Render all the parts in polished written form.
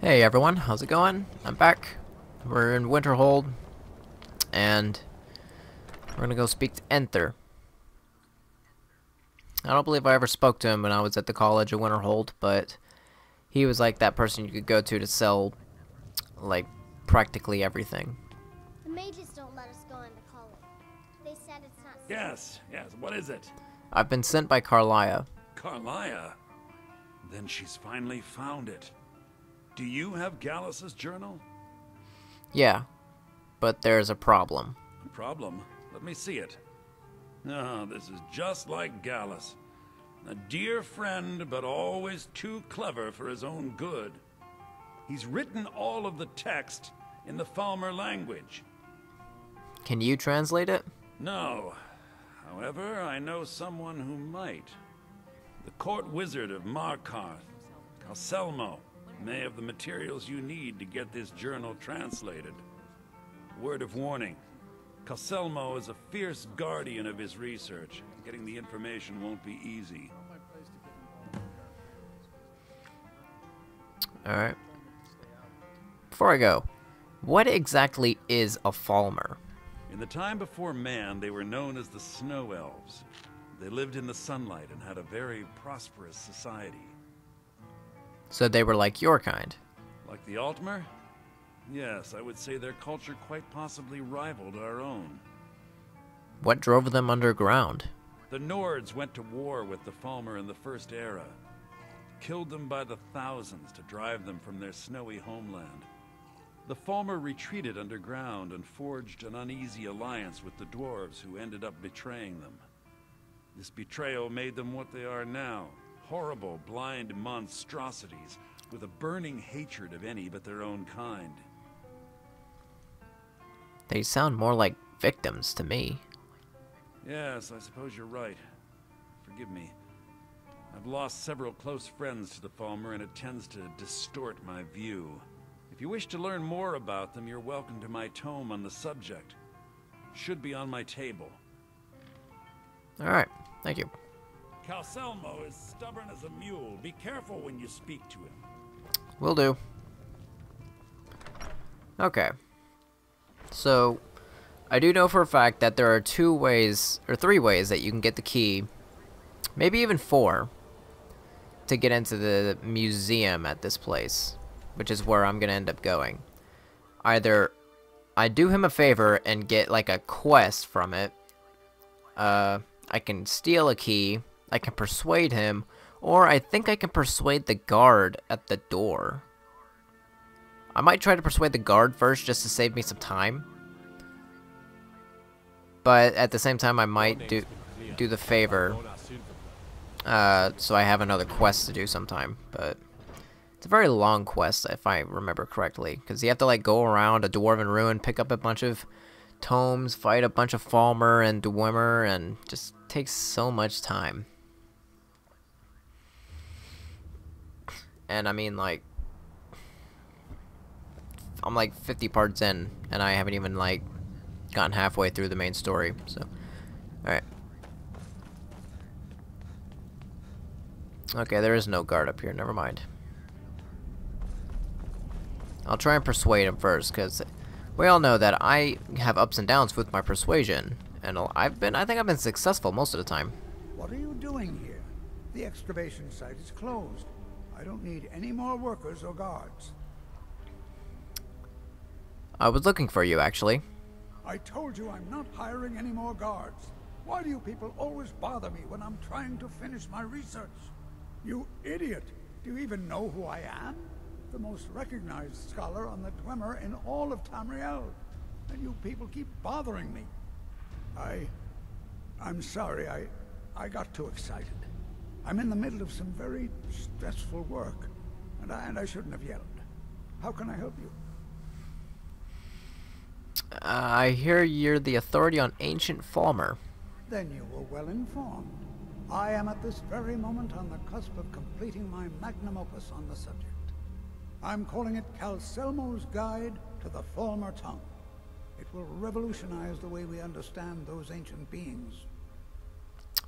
Hey everyone, how's it going? I'm back. We're in Winterhold, and we're gonna go speak to Enter. I don't believe I ever spoke to him when I was at the college of Winterhold, but he was like that person you could go to sell, like, practically everything. The mages don't let us go into college. They said it's not safe. Yes, what is it? I've been sent by Karliah. Karliah? Then she's finally found it. Do you have Gallus's journal? Yeah, but there's a problem. A problem? Let me see it. Oh, this is just like Gallus. A dear friend, but always too clever for his own good. He's written all of the text in the Falmer language. Can you translate it? No. However, I know someone who might. The court wizard of Markarth, Calselmo, may have the materials you need to get this journal translated. Word of warning. Calselmo is a fierce guardian of his research. Getting the information won't be easy. Alright. Before I go, what exactly is a Falmer? In the time before man, they were known as the Snow Elves. They lived in the sunlight and had a very prosperous society. So they were like your kind. Like the Altmer? Yes, I would say their culture quite possibly rivaled our own. What drove them underground? The Nords went to war with the Falmer in the First Era. Killed them by the thousands to drive them from their snowy homeland. The Falmer retreated underground and forged an uneasy alliance with the dwarves who ended up betraying them. This betrayal made them what they are now. Horrible, blind monstrosities with a burning hatred of any but their own kind. They sound more like victims to me. Yes, I suppose you're right. Forgive me. I've lost several close friends to the Falmer, and it tends to distort my view. If you wish to learn more about them, you're welcome to my tome on the subject. Should be on my table. Alright, thank you. Calselmo is stubborn as a mule. Be careful when you speak to him. Will do. Okay. So, I do know for a fact that there are 2 ways, or 3 ways that you can get the key, maybe even 4, to get into the museum at this place, which is where I'm going to end up going. Either I do him a favor and get like a quest from it, I can steal a key, I can persuade him, or I think I can persuade the guard at the door. I might try to persuade the guard first just to save me some time. But at the same time I might do the favor. So I have another quest to do sometime. But it's a very long quest if I remember correctly. Because you have to like go around a dwarven ruin, pick up a bunch of tomes, fight a bunch of Falmer and Dwemer, and just takes so much time. And I mean, like, I'm like 50 parts in, and I haven't even like gotten halfway through the main story. So, alright. Okay, there is no guard up here. Never mind. I'll try and persuade him first, because we all know that I have ups and downs with my persuasion, and I think I've been successful most of the time. What are you doing here? The excavation site is closed. I don't need any more workers or guards. I was looking for you, actually. I told you I'm not hiring any more guards. Why do you people always bother me when I'm trying to finish my research? You idiot! Do you even know who I am? The most recognized scholar on the Dwemer in all of Tamriel. And you people keep bothering me. I'm sorry, I got too excited. I'm in the middle of some very stressful work, and I shouldn't have yelled. How can I help you? I hear you're the authority on ancient Falmer. Then you were well informed. I am at this very moment on the cusp of completing my magnum opus on the subject. I'm calling it Calselmo's Guide to the Falmer Tongue. It will revolutionize the way we understand those ancient beings.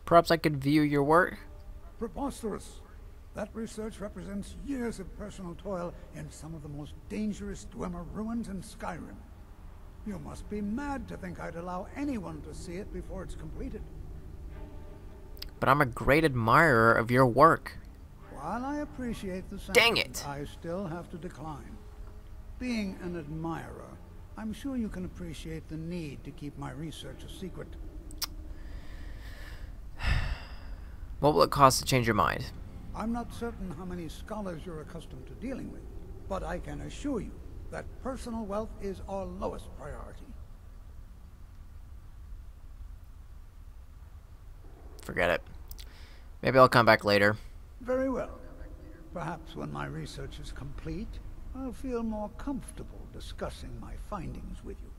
Perhaps I could view your work? Preposterous. That research represents years of personal toil in some of the most dangerous Dwemer ruins in Skyrim. You must be mad to think I'd allow anyone to see it before it's completed. But I'm a great admirer of your work. While I appreciate the Dang sentiment, it! I still have to decline. Being an admirer, I'm sure you can appreciate the need to keep my research a secret. What will it cost to change your mind? I'm not certain how many scholars you're accustomed to dealing with, but I can assure you that personal wealth is our lowest priority. Forget it. Maybe I'll come back later. Very well. Perhaps when my research is complete, I'll feel more comfortable discussing my findings with you.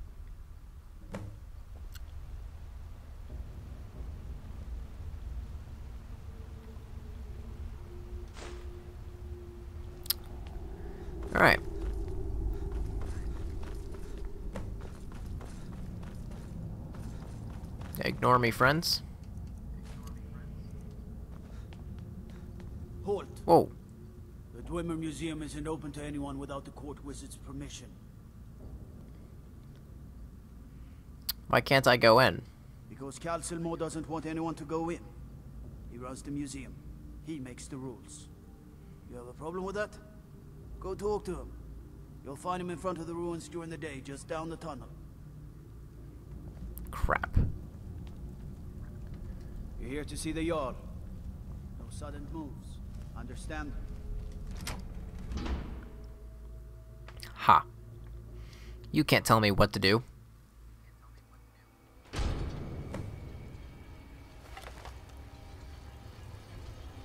Alright. Ignore me, friends. Halt. Whoa. The Dwemer Museum isn't open to anyone without the court wizard's permission. Why can't I go in? Because Calsilmo doesn't want anyone to go in. He runs the museum. He makes the rules. You have a problem with that? Go talk to him. You'll find him in front of the ruins during the day, just down the tunnel. Crap. You're here to see the Jarl. No sudden moves. Understand? Ha. You can't tell me what to do.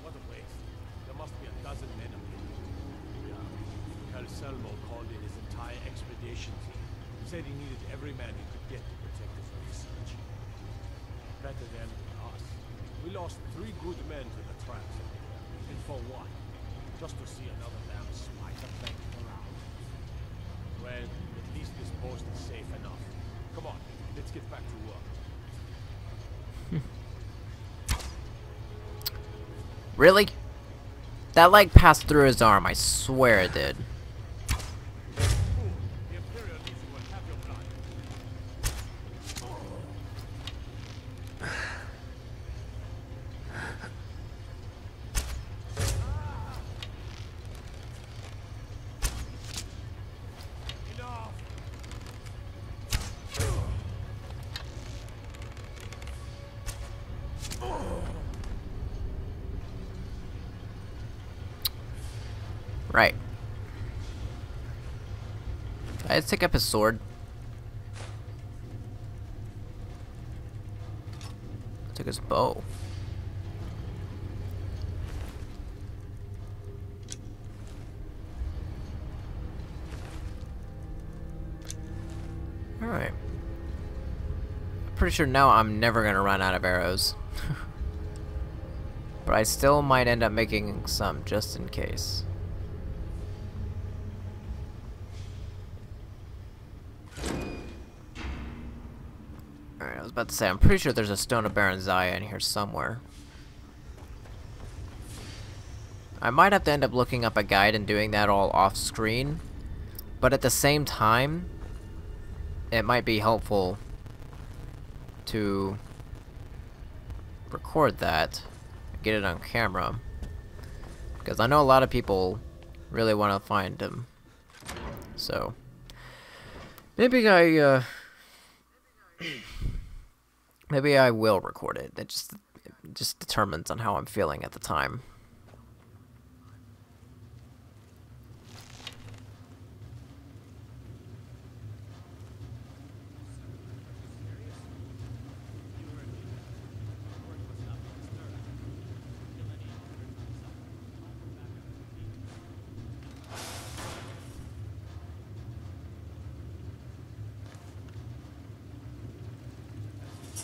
What a waste. There must be a dozen men up here. Yeah. Calselmo called in his entire expedition team. Said he needed every man he could get to protect his research. Better than us. We lost 3 good men to the traps. And for what? Just to see another damn spider banging around. Well, at least this post is safe enough. Come on, let's get back to work. Really? That leg passed through his arm, I swear it did. The Imperial Legion will have your blood. Enough! Right. I just take up his sword. Took his bow. Alright. Pretty sure now I'm never gonna run out of arrows. But I still might end up making some just in case. Alright, I was about to say, I'm pretty sure there's a Stone of Baron Zaya in here somewhere. I might have to end up looking up a guide and doing that all off screen, but at the same time, it might be helpful to record that, get it on camera, because I know a lot of people really want to find him. So maybe maybe I will record it. It just determines on how I'm feeling at the time.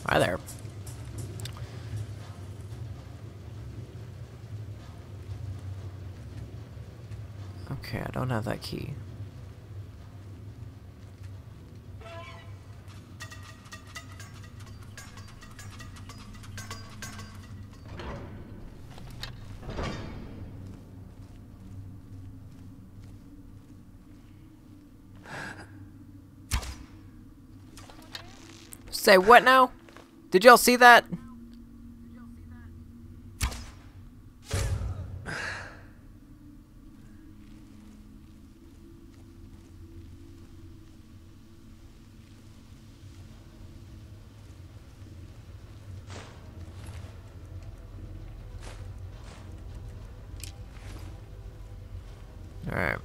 Hi there. Okay, I don't have that key. Say what now? Did y'all see that? Alright.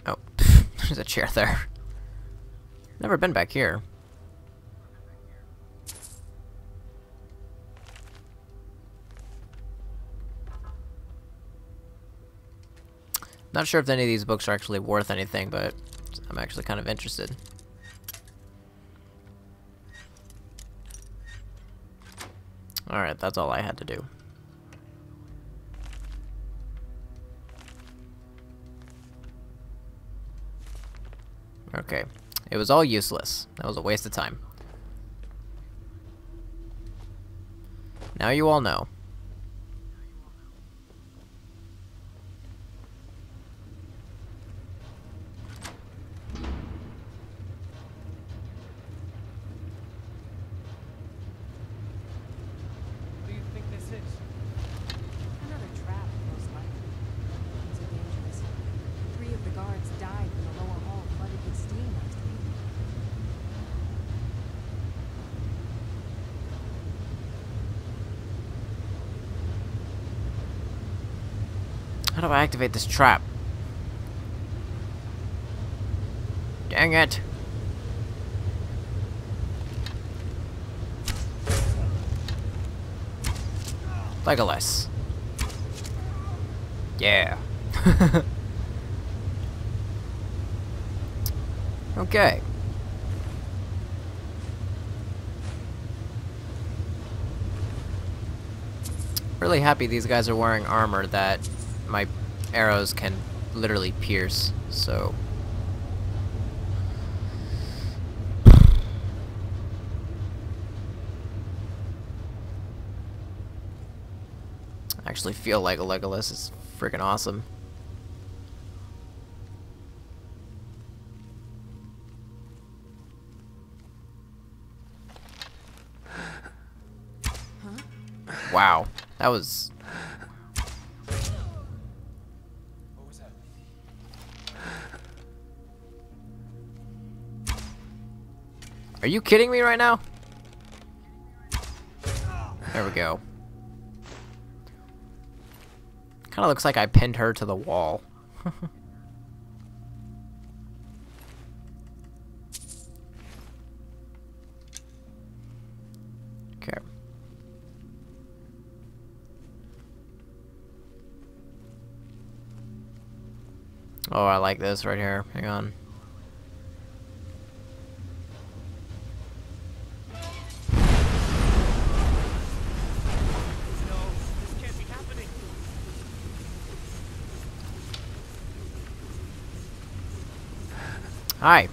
Oh, there's a chair there. Never been back here. Not sure if any of these books are actually worth anything, but I'm actually kind of interested. Alright, that's all I had to do. Okay. It was all useless. That was a waste of time. Now you all know. What do you think this is? Another trap, most likely. Things are dangerous. 3 of the guards died when the lower hall flooded with steam last week. How do I activate this trap? Dang it! Legolas. Yeah. Okay. Really happy these guys are wearing armor that my arrows can literally pierce, so... I actually feel like a Legolas. It's freaking awesome. Wow, that was... What was that? Are you kidding me right now? There we go. Kinda looks like I pinned her to the wall. Okay. Oh, I like this right here. Hang on. No, this can't be happening. Hi. I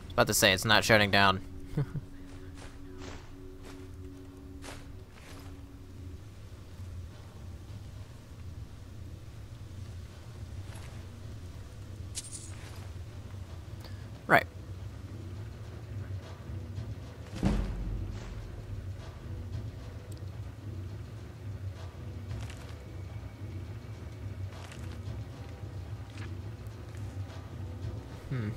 was about to say, it's not shutting down. Right. Man,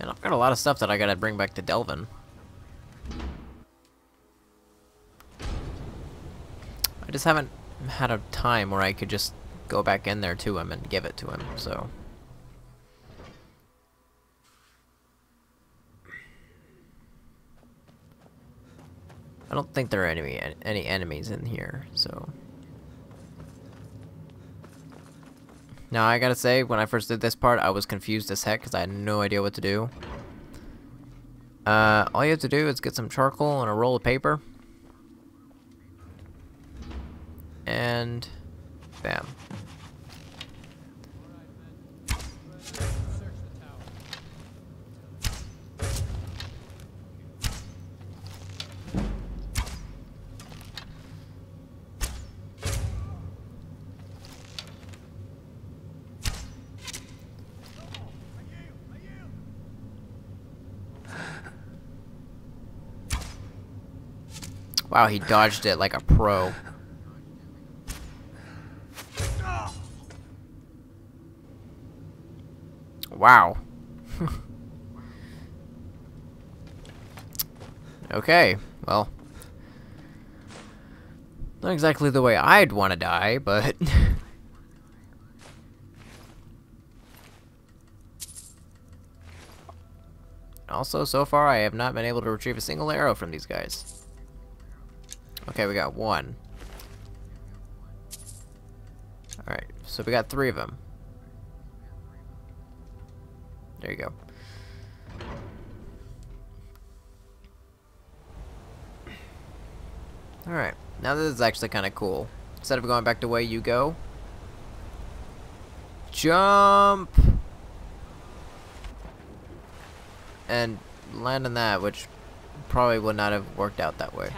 I've got a lot of stuff that I gotta bring back to Delvin. I just haven't had a time where I could just go back in there to him and give it to him, so... I don't think there are any enemies in here, so... Now, I gotta say, when I first did this part, I was confused as heck because I had no idea what to do. All you have to do is get some charcoal and a roll of paper. And bam. Wow, he dodged it like a pro. Wow. Okay, well. Not exactly the way I'd want to die, but... Also, so far, I have not been able to retrieve a single arrow from these guys. Okay, we got one. Alright, so we got 3 of them. There you go. Alright, now this is actually kind of cool. Instead of going back the way you go, jump! And land on that, which probably would not have worked out that way.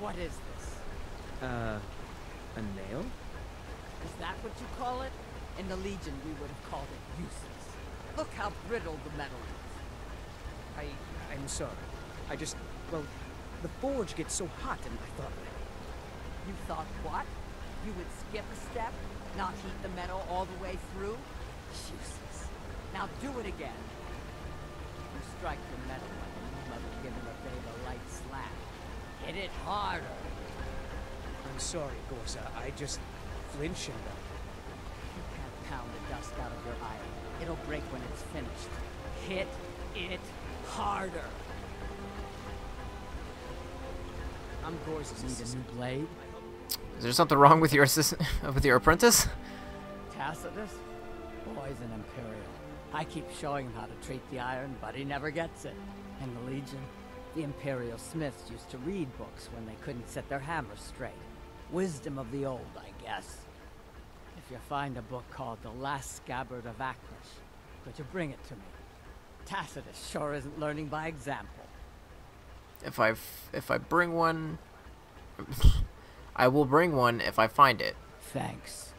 What is this? A nail? Is that what you call it? In the Legion, we would have called it useless. Look how brittle the metal is. I'm sorry. I just, well, the forge gets so hot and I thought... You thought what? You would skip a step? Not heat the metal all the way through? Useless. Now do it again. You strike the metal like a mother giving a babe a light slap. Hit it harder. I'm sorry, Gorsa. I just flinch and... You can't pound the dust out of your iron. It'll break when it's finished. Hit it harder. I'm Gorsa's. Need a new blade? Is there something wrong with your assistant, with your apprentice? Tacitus? Boy's an Imperial. I keep showing him how to treat the iron, but he never gets it. In the Legion, the Imperial smiths used to read books when they couldn't set their hammers straight. Wisdom of the old, I guess. If you find a book called The Last Scabbard of Aklish, could you bring it to me? Tacitus sure isn't learning by example. If I bring one, I will bring one if I find it. Thanks.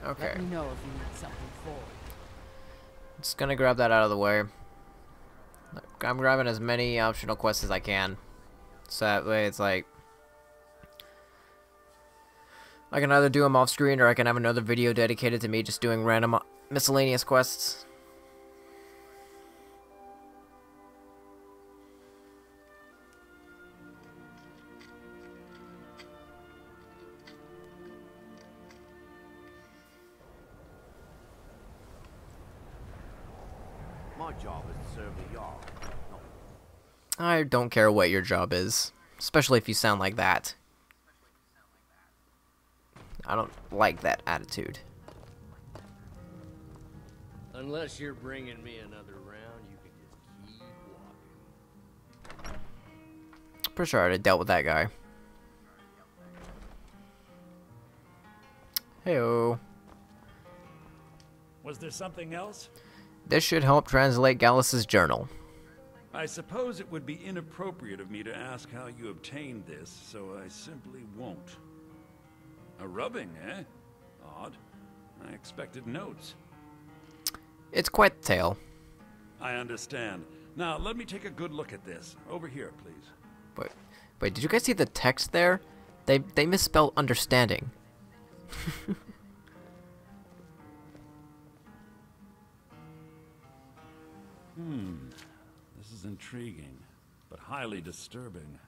Okay. Let me know if you need something forward. Just gonna grab that out of the way. I'm grabbing as many optional quests as I can, so that way it's like I can either do them off screen or I can have another video dedicated to me just doing random miscellaneous quests. My job is to serve the Jarl. I don't care what your job is, especially if you sound like that. I don't like that attitude. Unless you're bringing me another round, you can just keep walking. Pretty sure I'd have dealt with that guy. Heyo. Was there something else? This should help translate Gallus's journal. I suppose it would be inappropriate of me to ask how you obtained this, so I simply won't. A rubbing, eh? Odd. I expected notes. It's quite the tale. I understand. Now, let me take a good look at this. Over here, please. Wait, did you guys see the text there? They misspelled understanding. This is intriguing, but highly disturbing.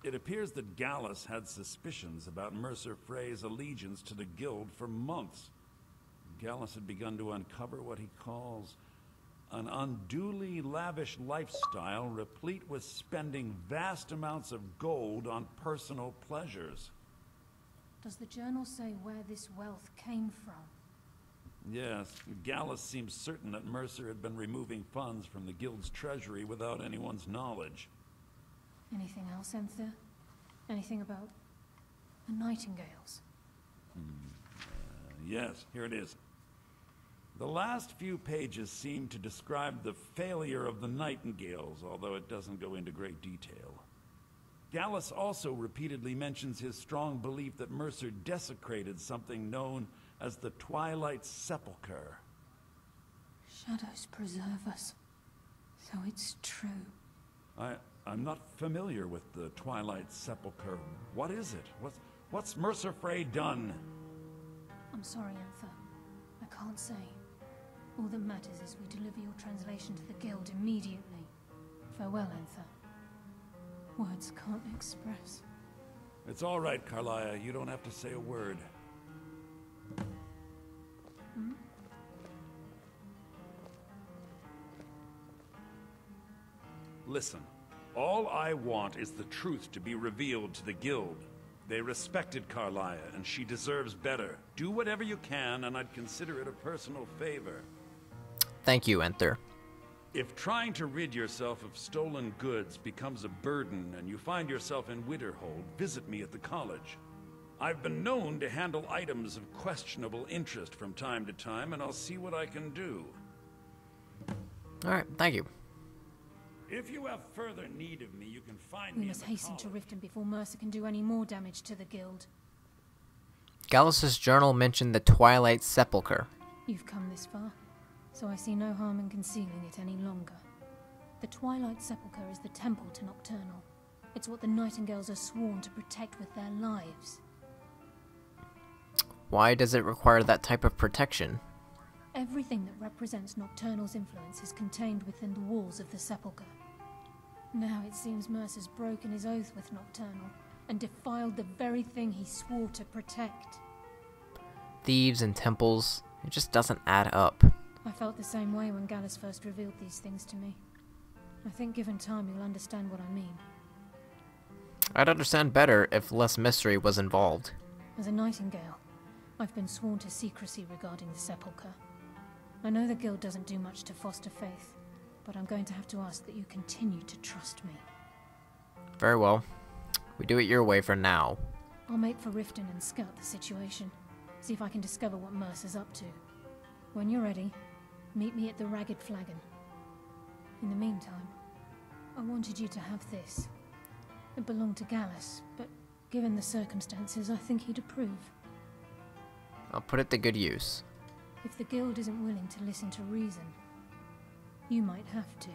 It appears that Gallus had suspicions about Mercer Frey's allegiance to the Guild for months. Gallus had begun to uncover what he calls an unduly lavish lifestyle replete with spending vast amounts of gold on personal pleasures. Does the journal say where this wealth came from? Yes, Gallus seems certain that Mercer had been removing funds from the guild's treasury without anyone's knowledge. Anything else, Enthir? Anything about the Nightingales? Yes, here it is. The last few pages seem to describe the failure of the Nightingales, although it doesn't go into great detail. Gallus also repeatedly mentions his strong belief that Mercer desecrated something known as the Twilight Sepulchre. Shadows preserve us. So it's true. I'm not familiar with the Twilight Sepulchre. What is it? What's Mercer Frey done? I'm sorry, Enthir. I can't say. All that matters is we deliver your translation to the guild immediately. Farewell, Enthir. Words can't express. It's all right, Karliah. You don't have to say a word. Listen, all I want is the truth to be revealed to the guild. They respected Karliah, and she deserves better. Do whatever you can, and I'd consider it a personal favor. Thank you, Enthir. If trying to rid yourself of stolen goods becomes a burden and you find yourself in Winterhold, visit me at the college. I've been known to handle items of questionable interest from time to time, and I'll see what I can do. Alright, thank you. If you have further need of me, you can find me We in must the hasten to college. Riften before Mercer can do any more damage to the guild. Gallus's journal mentioned the Twilight Sepulchre. You've come this far, so I see no harm in concealing it any longer. The Twilight Sepulchre is the temple to Nocturnal. It's what the Nightingales are sworn to protect with their lives. Why does it require that type of protection? Everything that represents Nocturnal's influence is contained within the walls of the Sepulchre. Now it seems Mercer's broken his oath with Nocturnal and defiled the very thing he swore to protect. Thieves and temples, it just doesn't add up. I felt the same way when Gallus first revealed these things to me. I think given time you'll understand what I mean. I'd understand better if less mystery was involved. As a Nightingale, I've been sworn to secrecy regarding the Sepulchre. I know the guild doesn't do much to foster faith, but I'm going to have to ask that you continue to trust me. Very well. We do it your way for now. I'll make for Riften and scout the situation. See if I can discover what Mercer's up to. When you're ready, meet me at the Ragged Flagon. In the meantime, I wanted you to have this. It belonged to Gallus, but given the circumstances, I think he'd approve. I'll put it to good use. If the guild isn't willing to listen to reason, you might have to.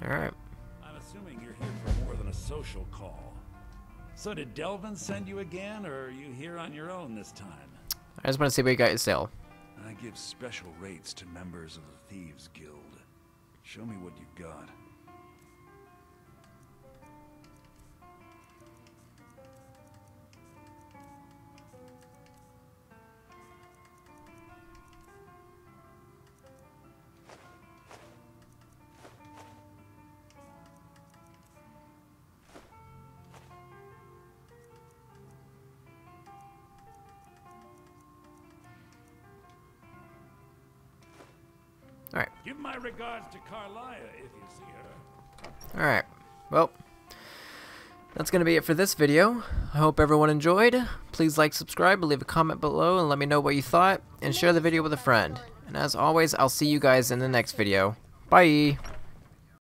Alright. I'm assuming you're here for more than a social call. So did Delvin send you again, or are you here on your own this time? I just want to see what you got to sell. I give special rates to members of the Thieves Guild. Show me what you've got. Alright. Give my regards to Karliah if you see her. Alright. Well, that's going to be it for this video. I hope everyone enjoyed. Please like, subscribe, leave a comment below, and let me know what you thought. And share the video with a friend. And as always, I'll see you guys in the next video. Bye!